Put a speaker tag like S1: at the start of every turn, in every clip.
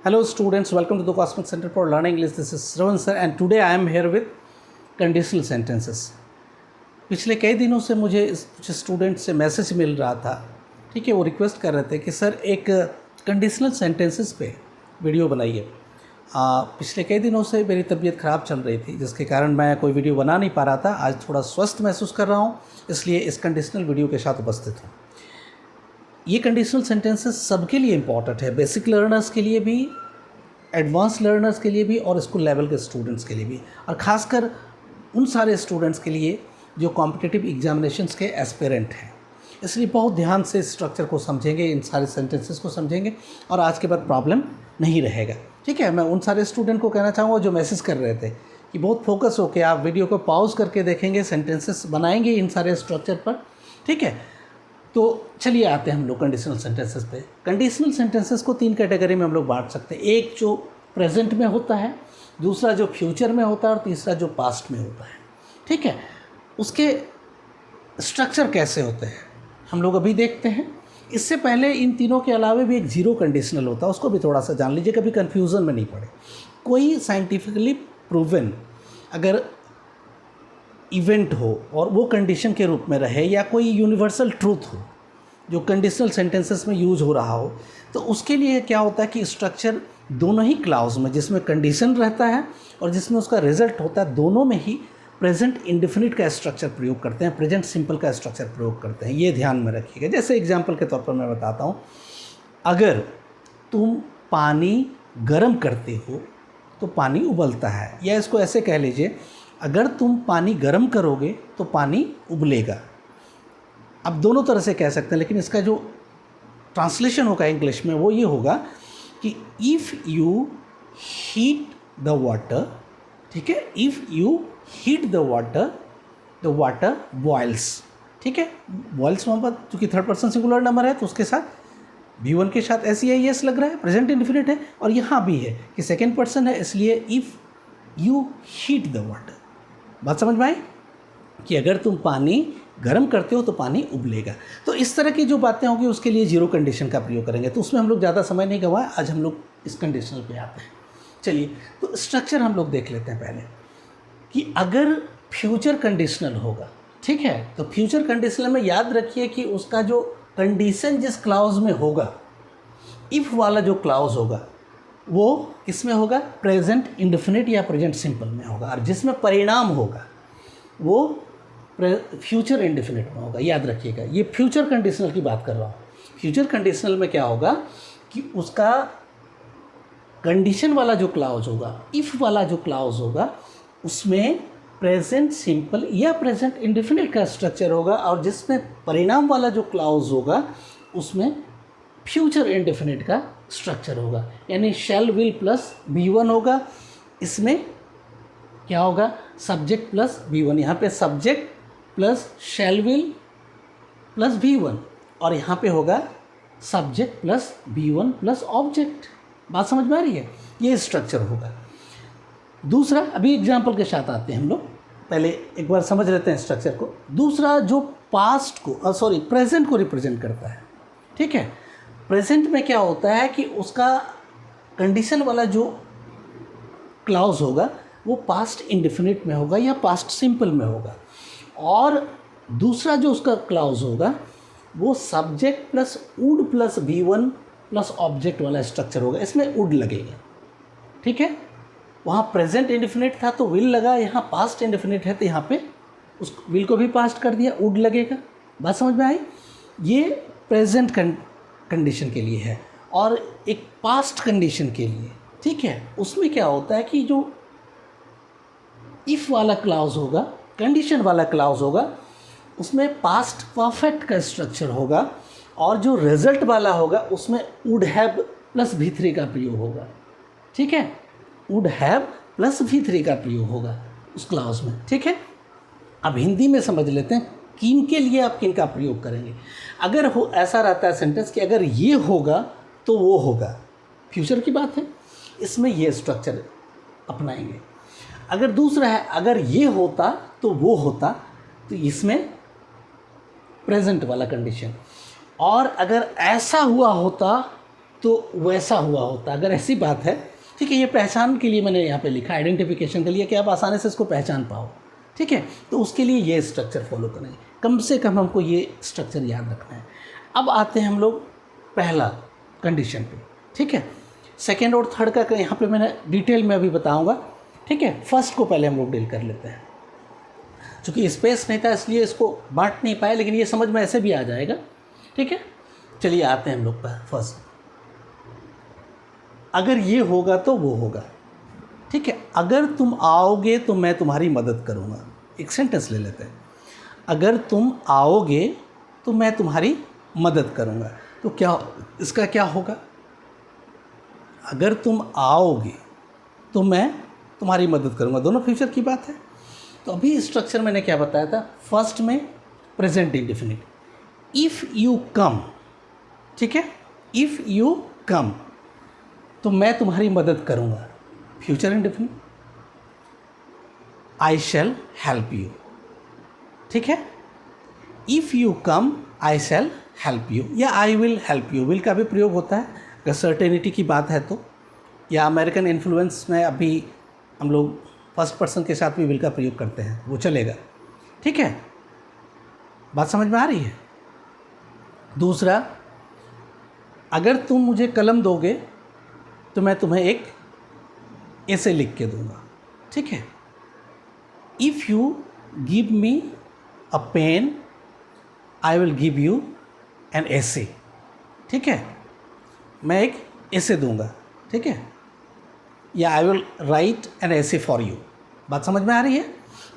S1: Hello students, welcome to the Cosmic Center for Learning English. This is Shravan sir and today I am here with conditional sentences. पिछले कई दिनों से मुझे कुछ student से message मिल रहा था, ठीक है, वो रिक्वेस्ट कर रहे थे कि सर एक कंडीशनल सेंटेंसेस पे वीडियो बनाइए। पिछले कई दिनों से मेरी तबीयत ख़राब चल रही थी जिसके कारण मैं कोई वीडियो बना नहीं पा रहा था। आज थोड़ा स्वस्थ महसूस कर रहा हूँ, इसलिए इस कंडीशनल वीडियो के साथ उपस्थित हूँ। ये कंडीशनल सेंटेंसेस सबके लिए इम्पॉर्टेंट है, बेसिक लर्नर्स के लिए भी, एडवांस लर्नर्स के लिए भी और स्कूल लेवल के स्टूडेंट्स के लिए भी, और ख़ासकर उन सारे स्टूडेंट्स के लिए जो कॉम्पिटिटिव एग्जामिनेशंस के एस्पिरेंट हैं। इसलिए बहुत ध्यान से स्ट्रक्चर को समझेंगे, इन सारे सेंटेंसेस को समझेंगे और आज के बाद प्रॉब्लम नहीं रहेगा। ठीक है, मैं उन सारे स्टूडेंट को कहना चाहूँगा जो मैसेज कर रहे थे कि बहुत फोकस होकर आप वीडियो को पॉज करके देखेंगे, सेंटेंसेस बनाएंगे इन सारे स्ट्रक्चर पर। ठीक है, तो चलिए आते हैं हम लोग कंडीशनल सेंटेंसेस पे। कंडीशनल सेंटेंसेस को तीन कैटेगरी में हम लोग बांट सकते हैं। एक जो प्रेजेंट में होता है, दूसरा जो फ्यूचर में होता है और तीसरा जो पास्ट में होता है। ठीक है, उसके स्ट्रक्चर कैसे होते हैं हम लोग अभी देखते हैं। इससे पहले इन तीनों के अलावा भी एक जीरो कंडीशनल होता है, उसको भी थोड़ा सा जान लीजिए, कभी कन्फ्यूज़न में नहीं पड़े। कोई साइंटिफिकली प्रूवन अगर इवेंट हो और वो कंडीशन के रूप में रहे, या कोई यूनिवर्सल ट्रूथ हो जो कंडीशनल सेंटेंसेस में यूज़ हो रहा हो, तो उसके लिए क्या होता है कि स्ट्रक्चर दोनों ही क्लाउज में, जिसमें कंडीशन रहता है और जिसमें उसका रिजल्ट होता है, दोनों में ही प्रेजेंट इंडेफिनिट का स्ट्रक्चर प्रयोग करते हैं, प्रेजेंट सिंपल का स्ट्रक्चर प्रयोग करते हैं। ये ध्यान में रखिएगा। जैसे एग्जाम्पल के तौर पर मैं बताता हूँ, अगर तुम पानी गर्म करते हो तो पानी उबलता है, या इसको ऐसे कह लीजिए, अगर तुम पानी गर्म करोगे तो पानी उबलेगा। अब दोनों तरह से कह सकते हैं, लेकिन इसका जो ट्रांसलेशन होगा इंग्लिश में वो ये होगा कि if you heat the water, ठीक है, if you heat the water boils. ठीक है, बॉयल्स वहाँ पर चूँकि थर्ड पर्सन सिंगुलर नंबर है तो उसके साथ V1 के साथ SEIS लग रहा है, प्रेजेंट इंडेफिनिट है, और यहाँ भी है कि सेकेंड पर्सन है, इसलिए if you heat the water. बात समझ में आई कि अगर तुम पानी गर्म करते हो तो पानी उबलेगा। तो इस तरह की जो बातें होंगी उसके लिए जीरो कंडीशन का प्रयोग करेंगे, तो उसमें हम लोग ज़्यादा समय नहीं गंवाएं, आज हम लोग इस कंडीशनल पे आते हैं। चलिए, तो स्ट्रक्चर हम लोग देख लेते हैं पहले कि अगर फ्यूचर कंडीशनल होगा, ठीक है, तो फ्यूचर कंडीशनल में याद रखिए कि उसका जो कंडीशन जिस क्लाउज में होगा, इफ़ वाला जो क्लाउज होगा वो किसमें होगा, प्रेजेंट इंडेफिनिट या प्रेजेंट सिंपल में होगा, और जिसमें परिणाम होगा वो फ्यूचर इंडेफिनिट में होगा। याद रखिएगा, ये फ्यूचर कंडीशनल की बात कर रहा हूँ। फ्यूचर कंडीशनल में क्या होगा कि उसका कंडीशन वाला जो क्लाउज होगा, इफ़ वाला जो क्लाउज होगा, उसमें प्रेजेंट सिंपल या प्रेजेंट इंडेफिनिट का स्ट्रक्चर होगा, और जिसमें परिणाम वाला जो क्लाउज होगा उसमें फ्यूचर इंडेफिनिट का स्ट्रक्चर होगा, यानी शैल विल प्लस V1 होगा। इसमें क्या होगा, सब्जेक्ट प्लस V1, यहाँ पे subject plus shell will plus V1, और यहाँ पे होगा subject plus V1 plus object. बात समझ में आ रही है, ये स्ट्रक्चर होगा। दूसरा, अभी एग्जाम्पल के साथ आते हैं हम लोग, पहले एक बार समझ लेते हैं स्ट्रक्चर को। दूसरा जो पास्ट को प्रेजेंट को रिप्रेजेंट करता है। ठीक है, प्रेजेंट में क्या होता है कि उसका कंडीशन वाला जो क्लाउज होगा वो पास्ट इंडेफिनिट में होगा या पास्ट सिंपल में होगा, और दूसरा जो उसका क्लाउज होगा वो subject plus would plus V1 plus object वाला स्ट्रक्चर होगा। इसमें वुड लगेगा। ठीक है, वहाँ प्रेजेंट इंडेफिनिट था तो विल लगा, यहाँ पास्ट इंडेफिनिट है तो यहाँ पे उस विल को भी पास्ट कर दिया, वुड लगेगा। बात समझ में आई, ये प्रेजेंट कंडीशन के लिए है। और एक पास्ट कंडीशन के लिए, ठीक है, उसमें क्या होता है कि जो इफ़ वाला क्लाउज होगा, कंडीशन वाला क्लाउज होगा, उसमें पास्ट परफेक्ट का स्ट्रक्चर होगा, और जो रिजल्ट वाला होगा उसमें वुड हैव प्लस V3 का प्रयोग होगा। ठीक है, वुड हैव प्लस V3 का प्रयोग होगा उस क्लाउज में। ठीक है, अब हिंदी में समझ लेते हैं किन के लिए आप किन का प्रयोग करेंगे। अगर हो ऐसा रहता है सेंटेंस कि अगर ये होगा तो वो होगा, फ्यूचर की बात है, इसमें ये स्ट्रक्चर अपनाएंगे। अगर दूसरा है, अगर ये होता तो वो होता, तो इसमें प्रेजेंट वाला कंडीशन। और अगर ऐसा हुआ होता तो वैसा हुआ होता। अगर ऐसी बात है, ठीक है, ये पहचान के लिए मैंने यहाँ पे लिखा, आइडेंटिफिकेशन के लिए, कि आप आसानी से इसको पहचान पाओ, ठीक है। तो उसके लिए ये स्ट्रक्चर फॉलो करेंगे, कम से कम हमको ये स्ट्रक्चर याद रखना है। अब आते हैं हम लोग पहला कंडीशन पे, ठीक है। सेकेंड और थर्ड का यहाँ पे मैंने डिटेल में अभी बताऊँगा, ठीक है। फर्स्ट को पहले हम लोग डील कर लेते हैं। चूँकि स्पेस नहीं था इसलिए इसको बांट नहीं पाए, लेकिन ये समझ में ऐसे भी आ जाएगा, ठीक है। चलिए आते हैं हम लोग पर फर्स्ट। अगर ये होगा तो वो होगा, ठीक है। अगर तुम आओगे तो मैं तुम्हारी मदद करूँगा। एक सेंटेंस ले लेते हैं, अगर तुम आओगे तो मैं तुम्हारी मदद करूँगा। तो क्या इसका क्या होगा? अगर तुम आओगे तो मैं तुम्हारी मदद करूँगा, दोनों फ्यूचर की बात है। तो अभी स्ट्रक्चर मैंने क्या बताया था, फर्स्ट में प्रेजेंट इंडेफिनिट, इफ़ यू कम, ठीक है, इफ़ यू कम तो मैं तुम्हारी मदद करूँगा, future indefinite, I shall help you, ठीक है। If you come I shall help you, या I will help you, will का भी प्रयोग होता है अगर सर्टेनिटी की बात है तो, या अमेरिकन इन्फ्लुएंस में अभी हम लोग फर्स्ट पर्सन के साथ भी विल का प्रयोग करते हैं, वो चलेगा, ठीक है। बात समझ में आ रही है? दूसरा, अगर तुम मुझे कलम दोगे तो मैं तुम्हें एक ऐसे लिख के दूंगा, ठीक है। If you give me a pen I will give you an essay, ठीक है, मैं एक ऐसे दूंगा, ठीक है, या आई विल राइट एन ऐसे फॉर यू। बात समझ में आ रही है?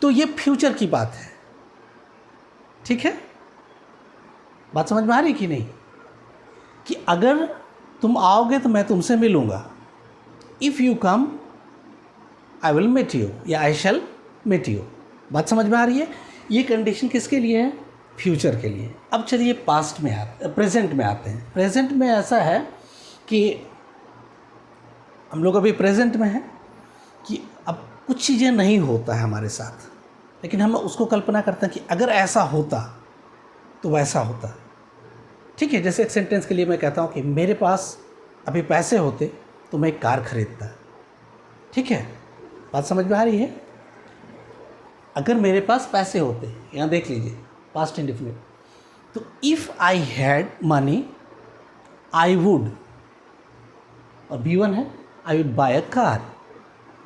S1: तो ये फ्यूचर की बात है, ठीक है। बात समझ में आ रही कि नहीं, कि अगर तुम आओगे तो मैं तुमसे मिलूँगा, if you come I will meet you, या आई शैल मीट यू। बात समझ में आ रही है? ये कंडीशन किसके लिए है? फ्यूचर के लिए। अब चलिए पास्ट में प्रेजेंट में आते हैं। प्रेजेंट में ऐसा है कि हम लोग अभी प्रेजेंट में हैं कि अब कुछ चीज़ें नहीं होता है हमारे साथ, लेकिन हम उसको कल्पना करते हैं कि अगर ऐसा होता तो वैसा होता, ठीक है। जैसे एक सेंटेंस के लिए मैं कहता हूँ कि मेरे पास अभी पैसे होते तो मैं एक कार खरीदता, ठीक है। बात समझ में आ रही है? अगर मेरे पास पैसे होते, यहाँ देख लीजिए पास्ट इंडेफिनिट, तो if I had money I would, और B1 है I would buy a car.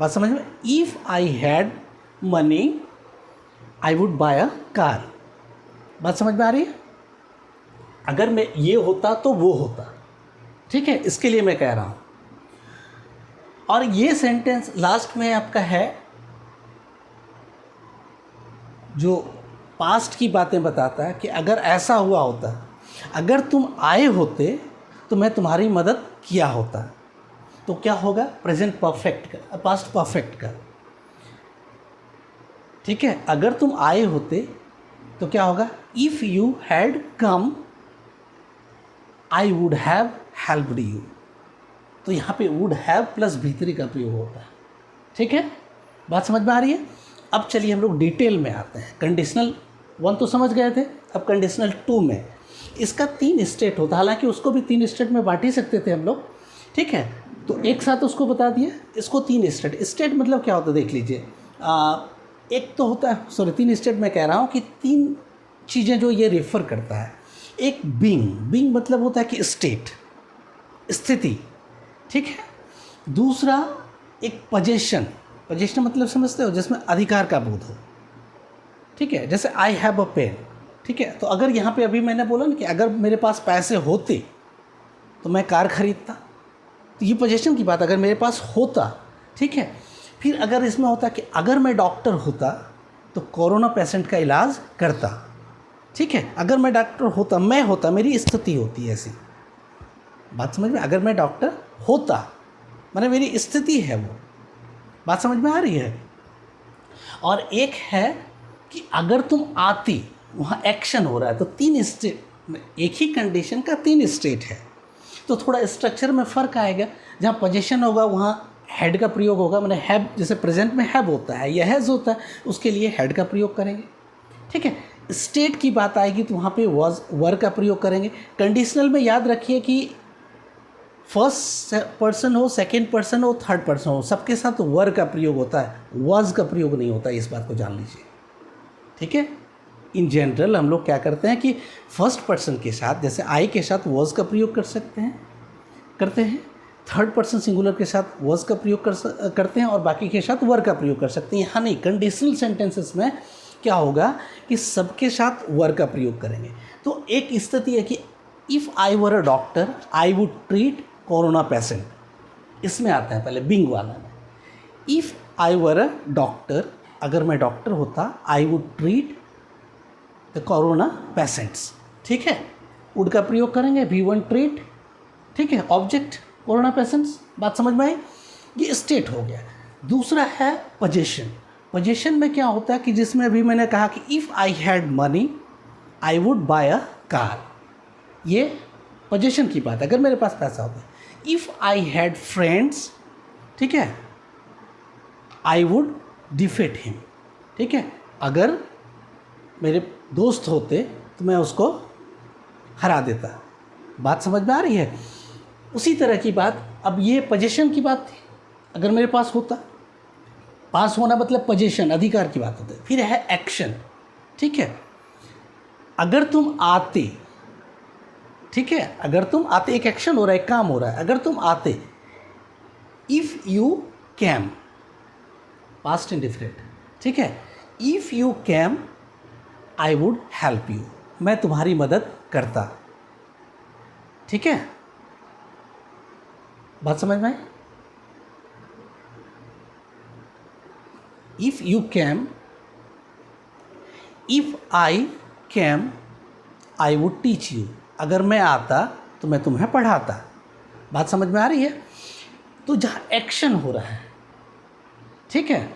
S1: बात समझ में? If I had money I would buy a car. बात समझ में आ रही है? अगर मैं ये होता तो वो होता, ठीक है, इसके लिए मैं कह रहा हूँ। और ये सेंटेंस लास्ट में आपका है जो पास्ट की बातें बताता है कि अगर ऐसा हुआ होता, अगर तुम आए होते तो मैं तुम्हारी मदद किया होता। तो क्या होगा? प्रेजेंट परफेक्ट का, पास्ट परफेक्ट का, ठीक है। अगर तुम आए होते तो क्या होगा? If you had come I would have helped you. तो यहाँ पे वुड हैव प्लस भीतरी का प्रयोग होता है, ठीक है। बात समझ में आ रही है? अब चलिए हम लोग डिटेल में आते हैं। कंडीशनल 1 तो समझ गए थे, अब कंडीशनल 2 में इसका 3 स्टेट होता है, हालांकि उसको भी 3 स्टेट में बांट ही सकते थे हम लोग, ठीक है। तो एक साथ उसको बता दिया, इसको 3 स्टेट। स्टेट मतलब क्या होता है देख लीजिए, एक तो होता है, सॉरी 3 स्टेट मैं कह रहा हूँ कि 3 चीज़ें जो ये रेफर करता है। एक बीइंग मतलब होता है कि स्टेट, स्थिति, ठीक है। दूसरा एक पोजीशन मतलब समझते हो, जिसमें अधिकार का बोध हो, ठीक है। जैसे आई हैव अ पेन, ठीक है। तो अगर यहाँ पे अभी मैंने बोला ना कि अगर मेरे पास पैसे होते तो मैं कार खरीदता, तो ये पोजीशन की बात, अगर मेरे पास होता, ठीक है। फिर अगर इसमें होता कि अगर मैं डॉक्टर होता तो कोरोना पेशेंट का इलाज करता, ठीक है। अगर मैं डॉक्टर होता, मैं होता, मेरी स्थिति होती है ऐसी। बात समझ में? अगर मैं डॉक्टर होता माने मेरी स्थिति है वो। बात समझ में आ रही है? और एक है कि अगर तुम आती, वहाँ एक्शन हो रहा है, तो 3 स्टेट, एक ही कंडीशन का 3 स्टेट है, तो थोड़ा स्ट्रक्चर में फ़र्क आएगा। जहाँ पोजीशन होगा वहाँ हेड का प्रयोग होगा, मैंने हैव, जैसे प्रेजेंट में हैव होता है या हैज़ होता है, उसके लिए हेड का प्रयोग करेंगे, ठीक है। स्टेट की बात आएगी तो वहाँ पे वॉज, वर का प्रयोग करेंगे। कंडीशनल में याद रखिए कि फर्स्ट पर्सन हो, सेकंड पर्सन हो, थर्ड पर्सन हो, सबके साथ वर का प्रयोग होता है, वाज का प्रयोग नहीं होता, इस बात को जान लीजिए। ठीक है, इन जनरल हम लोग क्या करते हैं कि फर्स्ट पर्सन के साथ जैसे आई के साथ वाज का प्रयोग करते हैं, थर्ड पर्सन सिंगुलर के साथ वाज का प्रयोग करते हैं और बाकी के साथ वर का प्रयोग कर सकते हैं। यहाँ नहीं, कंडीशनल सेंटेंसेस में क्या होगा कि सबके साथ वर का प्रयोग करेंगे। तो एक स्थिति है कि if I were a doctor I would treat corona patient, इसमें आता है पहले बिंग वाला में। If I were a doctor, अगर मैं डॉक्टर होता, I would treat the corona patients. ठीक है, वुड का प्रयोग करेंगे, V1 ट्रीट। ठीक है, ऑब्जेक्ट कोरोना पेशेंट्स, बात समझ में आई? ये स्टेट हो गया। दूसरा है पोजीशन। पोजीशन में क्या होता है कि जिसमें अभी मैंने कहा कि if I had money I would buy a car, ये पोजीशन की बात है, अगर मेरे पास पैसा होता है। इफ़ आई हैड फ्रेंड्स, ठीक है, आई वुड डिफीट हिम। ठीक है, अगर मेरे दोस्त होते तो मैं उसको हरा देता। बात समझ में आ रही है? उसी तरह की बात, अब ये पोजीशन की बात थी, अगर मेरे पास होता, पास होना मतलब पोजीशन, अधिकार की बात होती है। फिर है एक्शन। ठीक है, अगर तुम आते, ठीक है, अगर तुम आते, एक एक्शन हो रहा है, एक काम हो रहा है, अगर तुम आते। If you came, past indifferent. ठीक है, if you came I would help you, मैं तुम्हारी मदद करता। ठीक है, बात समझ में आई? If you came, if I came I would teach you, अगर मैं आता तो मैं तुम्हें पढ़ाता। बात समझ में आ रही है? तो जहाँ एक्शन हो रहा है, ठीक है,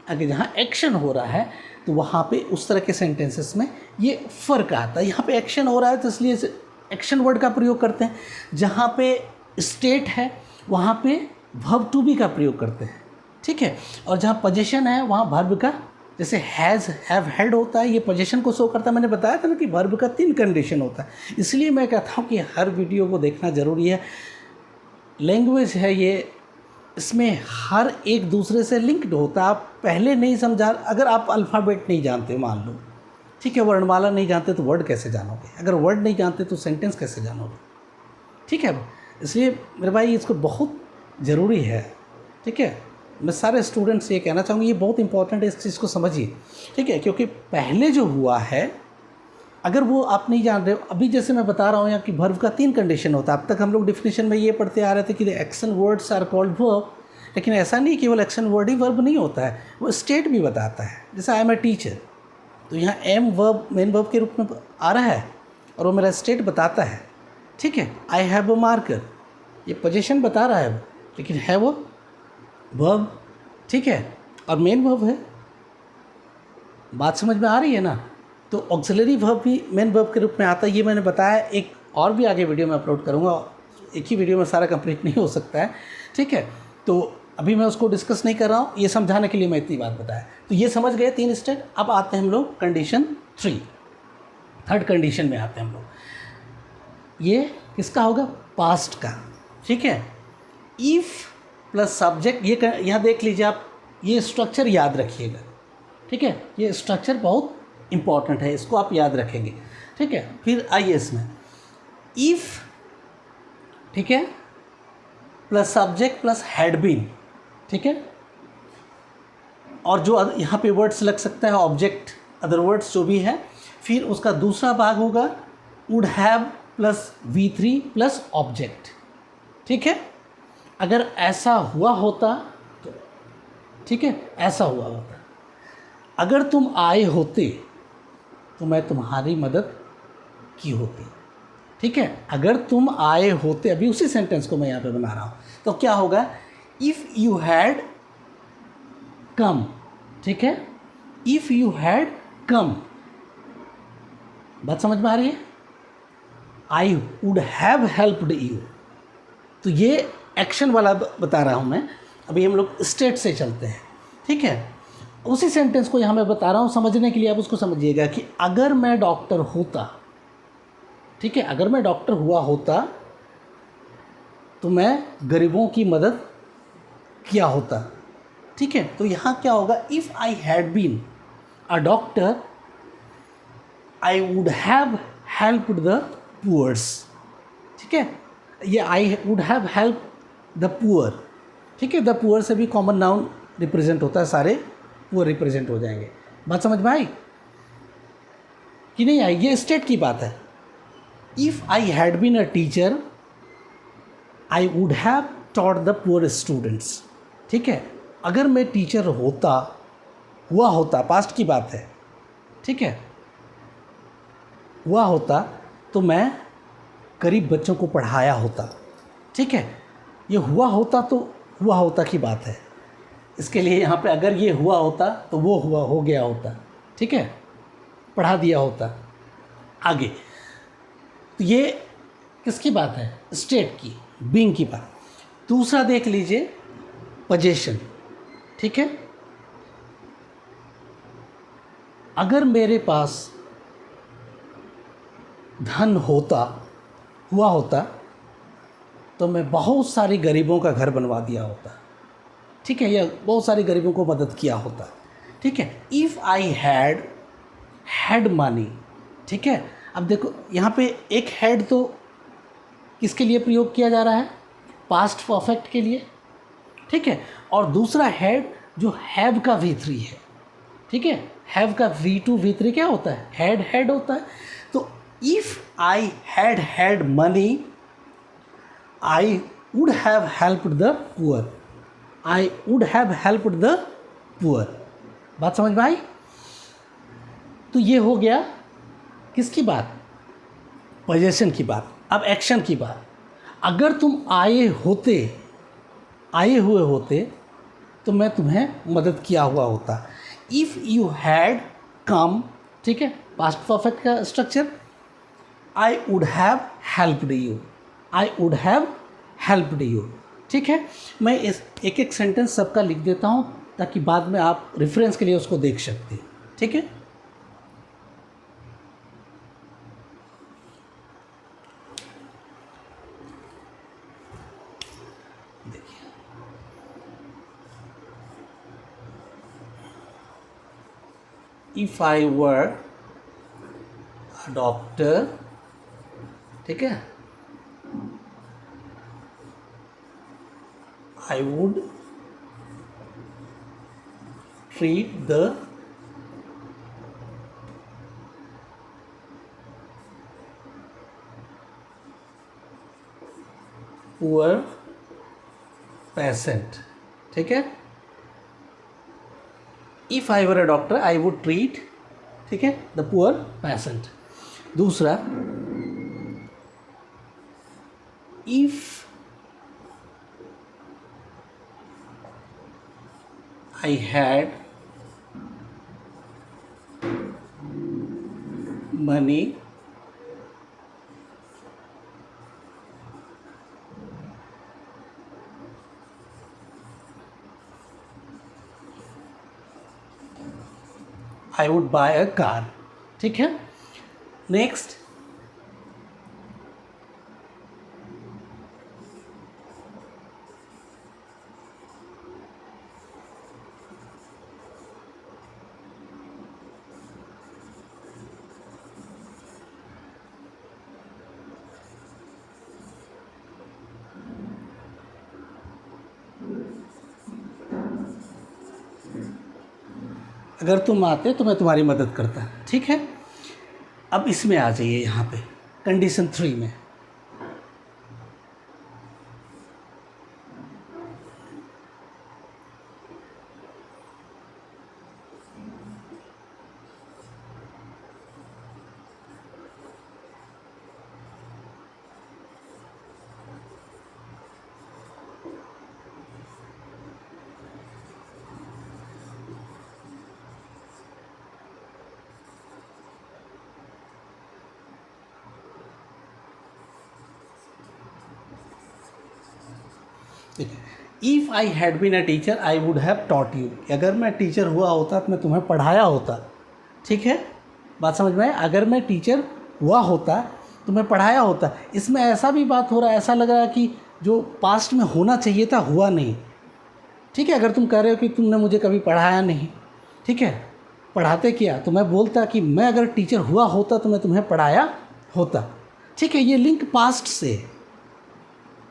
S1: अगर जहाँ एक्शन हो रहा है तो वहाँ पे उस तरह के सेंटेंसेस में ये फ़र्क आता है। यहाँ पे एक्शन हो रहा है तो इसलिए एक्शन वर्ड का प्रयोग करते हैं। जहाँ पे स्टेट है वहाँ पे वर्ब टू बी का प्रयोग करते हैं। ठीक है, और जहाँ पोजीशन है वहाँ वर्ब का, जैसे हैज़, हैव, हैड होता है, ये पोजीशन को शो करता है। मैंने बताया था ना कि वर्ब का 3 कंडीशन होता है। इसलिए मैं कहता हूँ कि हर वीडियो को देखना ज़रूरी है। लैंग्वेज है ये, इसमें हर एक दूसरे से लिंक्ड होता है। आप पहले नहीं समझा, अगर आप अल्फ़ाबेट नहीं जानते मान लो, ठीक है, वर्णमाला नहीं जानते तो वर्ड कैसे जानोगे? अगर वर्ड नहीं जानते तो सेंटेंस कैसे जानोगे? ठीक है, इसलिए मेरे भाई इसको बहुत ज़रूरी है। ठीक है, मैं सारे स्टूडेंट्स ये कहना चाहूँगी, ये बहुत इंपॉर्टेंट है, इस चीज़ को समझिए। ठीक है, क्योंकि पहले जो हुआ है अगर वो आप नहीं जान रहे हो, अभी जैसे मैं बता रहा हूँ यहाँ कि वर्ब का 3 कंडीशन होता है। अब तक हम लोग डिफिनेशन में ये पढ़ते आ रहे थे कि action words are called verb, लेकिन ऐसा नहीं, केवल एक्शन वर्ड ही वर्ब नहीं होता है, वो स्टेट भी बताता है। जैसे आई एम ए टीचर, तो यहाँ एम वर्ब मेन वर्ब के रूप में आ रहा है और वो मेरा स्टेट बताता है। ठीक है, आई हैव अ मार्कर, ये पोजीशन बता रहा है वो, लेकिन है वो वर्ब। ठीक है, और मेन वर्ब है। बात समझ में आ रही है ना? तो ऑक्सिलरी वर्ब भी मेन वर्ब के रूप में आता है, ये मैंने बताया। एक और भी आगे वीडियो में अपलोड करूँगा, एक ही वीडियो में सारा कंप्लीट नहीं हो सकता है। ठीक है, तो अभी मैं उसको डिस्कस नहीं कर रहा हूँ, ये समझाने के लिए मैं इतनी बात बताया। तो ये समझ गए 3 स्टेट। अब आते हैं हम लोग कंडीशन 3, थर्ड कंडीशन में आते हैं हम लोग। ये किसका होगा? पास्ट का। ठीक है, इफ़ प्लस सब्जेक्ट, ये यहाँ देख लीजिए आप, ये स्ट्रक्चर याद रखिएगा। ठीक है, ये स्ट्रक्चर बहुत इम्पॉर्टेंट है, इसको आप याद रखेंगे। ठीक है, फिर आइए इसमें इफ़, ठीक है, plus subject plus had been. ठीक है, और जो यहाँ पे वर्ड्स लग सकता है, ऑब्जेक्ट, अदर वर्ड्स जो भी है। फिर उसका दूसरा भाग होगा would have plus V3 plus object. ठीक है, अगर ऐसा हुआ होता तो, ठीक है, ऐसा हुआ होता, अगर तुम आए होते तो मैं तुम्हारी मदद की होती। ठीक है, अगर तुम आए होते, अभी उसी सेंटेंस को मैं यहाँ पे बना रहा हूँ, तो क्या होगा? If you had come. ठीक है, इफ़ यू हैड कम, बात समझ में आ रही है? आई वुड हैव हेल्प्ड यू, तो ये एक्शन वाला बता रहा हूँ मैं। अभी हम लोग स्टेट से चलते हैं। ठीक है, उसी सेंटेंस को यहाँ मैं बता रहा हूँ, समझने के लिए आप उसको समझिएगा कि अगर मैं डॉक्टर होता, ठीक है, अगर मैं डॉक्टर हुआ होता तो मैं गरीबों की मदद किया होता। ठीक है, तो यहाँ क्या होगा, if I had been a doctor I would have helped the poors. ठीक है, ये I would have help the poor. ठीक है, द पुअर से भी कॉमन नाउन रिप्रेजेंट होता है, सारे पुअर रिप्रेजेंट हो जाएंगे। बात समझ में आई कि नहीं आई? ये स्टेट की बात है। If I had been a teacher I would have taught the poor students. ठीक है, अगर मैं टीचर हुआ होता, पास्ट की बात है। ठीक है, हुआ होता तो मैं गरीब बच्चों को पढ़ाया होता। ठीक है, ये हुआ होता तो हुआ होता की बात है। इसके लिए यहाँ पे अगर ये हुआ होता तो वो हो गया होता। ठीक है, पढ़ा दिया होता। आगे तो ये किसकी बात है? स्टेट की, बीइंग की बात। दूसरा देख लीजिए, पोजीशन। ठीक है, अगर मेरे पास धन हुआ होता तो मैं बहुत सारे गरीबों का घर बनवा दिया होता। ठीक है, या बहुत सारे गरीबों को मदद किया होता। ठीक है, इफ़ आई हैड मनी। ठीक है, अब देखो यहाँ पे एक हैड तो किसके लिए प्रयोग किया जा रहा है? पास्ट परफेक्ट के लिए। ठीक है, और दूसरा हैड जो हैव का V3 है। ठीक है, हैव का V2 V3 क्या होता है? हैड होता है। तो if I had money I would have helped the poor. I would have helped the poor. बात समझ में आई? तो ये हो गया किसकी बात? पोजीशन की बात। अब एक्शन की बात। अगर तुम आए हुए होते तो मैं तुम्हें मदद किया हुआ होता। If you had come. ठीक है, पास्ट परफेक्ट का structure, I would have helped you. I would have helped you. ठीक है, मैं इस एक सेंटेंस सबका लिख देता हूँ ताकि बाद में आप रेफरेंस के लिए उसको देख सकते हैं। ठीक है, देखिए, if I were a doctor. ठीक है, I would treat the poor patient. ठीक है, if I were a doctor I would treat, ठीक है, the poor patient. दूसरा, if I had money I would buy a car. ठीक है, next, अगर तुम आते तो मैं तुम्हारी मदद करता। ठीक है, अब इसमें आ जाइए यहाँ पे कंडीशन 3 में। ठीक है, if I had been a teacher I would have taught you. अगर मैं टीचर हुआ होता तो मैं तुम्हें पढ़ाया होता। ठीक है, बात समझ में आए? अगर मैं टीचर हुआ होता तो मैं पढ़ाया होता। इसमें ऐसा भी बात हो रहा है, ऐसा लग रहा है कि जो पास्ट में होना चाहिए था हुआ नहीं। ठीक है, अगर तुम कह रहे हो कि तुमने मुझे कभी पढ़ाया नहीं, ठीक है, पढ़ाते क्या, तो मैं बोलता कि मैं अगर टीचर हुआ होता तो मैं तुम्हें पढ़ाया होता। ठीक है, ये लिंक पास्ट से है।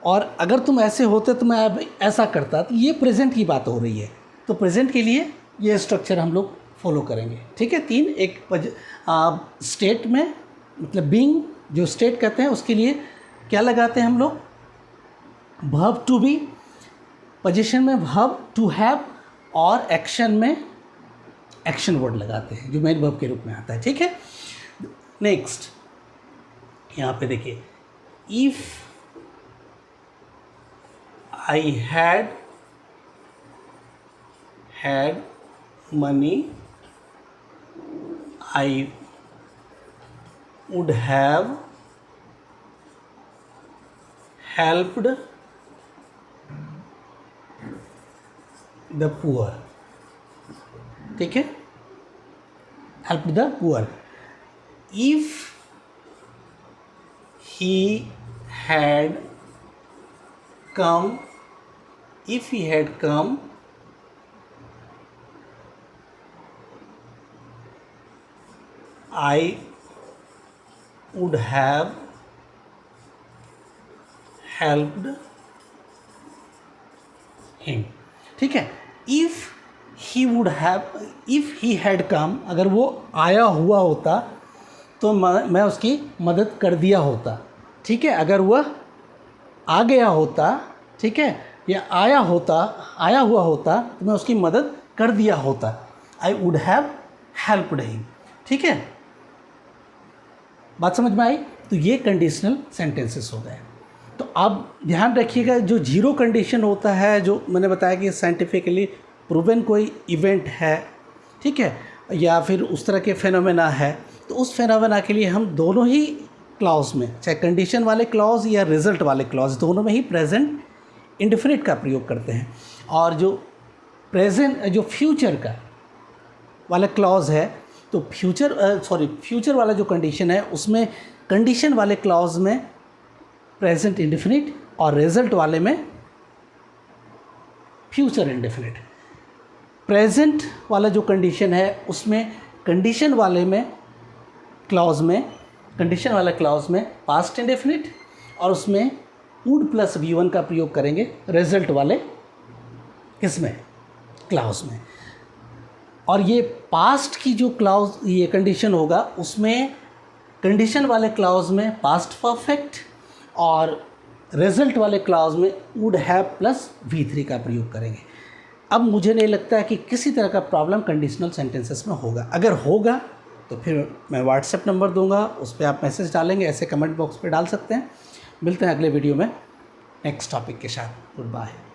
S1: और अगर तुम ऐसे होते तो मैं अब ऐसा करता। तो ये प्रेजेंट की बात हो रही है, तो प्रेजेंट के लिए ये स्ट्रक्चर हम लोग फॉलो करेंगे। ठीक है, 3 एक स्टेट में, मतलब बीइंग जो स्टेट कहते हैं उसके लिए क्या लगाते हैं हम लोग, वर्ब टू बी, पोजीशन में वर्ब टू हैव, और एक्शन में एक्शन वर्ड लगाते हैं जो मेन वर्ब के रूप में आता है। ठीक है, नेक्स्ट यहाँ पे देखिए, if I had money I would have helped the poor. ठीक है, help the poor. If he had come I would have helped him। ठीक है, if he had come, अगर वो आया हुआ होता तो मैं उसकी मदद कर दिया होता। ठीक है, अगर वह आ गया होता, ठीक है, या आया हुआ होता तो मैं उसकी मदद कर दिया होता। आई वुड हैव हेल्प्ड हिम। ठीक है, बात समझ में आई? तो ये कंडीशनल सेंटेंसेस हो गए। तो आप ध्यान रखिएगा, जो जीरो कंडीशन होता है, जो मैंने बताया कि साइंटिफिकली प्रूवन कोई इवेंट है, ठीक है, या फिर उस तरह के फेनोमेना है, तो उस फेनोमेना के लिए हम दोनों ही क्लॉज में, चाहे कंडीशन वाले क्लॉज या रिजल्ट वाले क्लॉज, दोनों में ही प्रेजेंट इंडेफिनिट का प्रयोग करते हैं। और जो फ्यूचर का वाला क्लॉज है, तो फ्यूचर वाला जो कंडीशन है उसमें कंडीशन वाले क्लॉज में प्रेजेंट इंडेफिनिट और रिजल्ट वाले में फ्यूचर इंडेफिनिट। प्रेजेंट वाला जो कंडीशन है उसमें कंडीशन वाले में क्लॉज में, कंडीशन वाला क्लॉज में पास्ट इंडेफिनिट, और उसमें वुड प्लस V1 का प्रयोग करेंगे रिजल्ट वाले किसमें, क्लॉज में। और ये पास्ट की जो क्लॉज ये कंडीशन होगा उसमें कंडीशन वाले क्लॉज में पास्ट परफेक्ट और रिजल्ट वाले क्लॉज में वुड हैव प्लस V3 का प्रयोग करेंगे। अब मुझे नहीं लगता है कि किसी तरह का प्रॉब्लम कंडीशनल सेंटेंसेस में होगा। अगर होगा तो फिर मैं व्हाट्सएप नंबर दूंगा, उस पर आप मैसेज डालेंगे, ऐसे कमेंट बॉक्स पे डाल सकते हैं। मिलते हैं अगले वीडियो में नेक्स्ट टॉपिक के साथ। Good bye.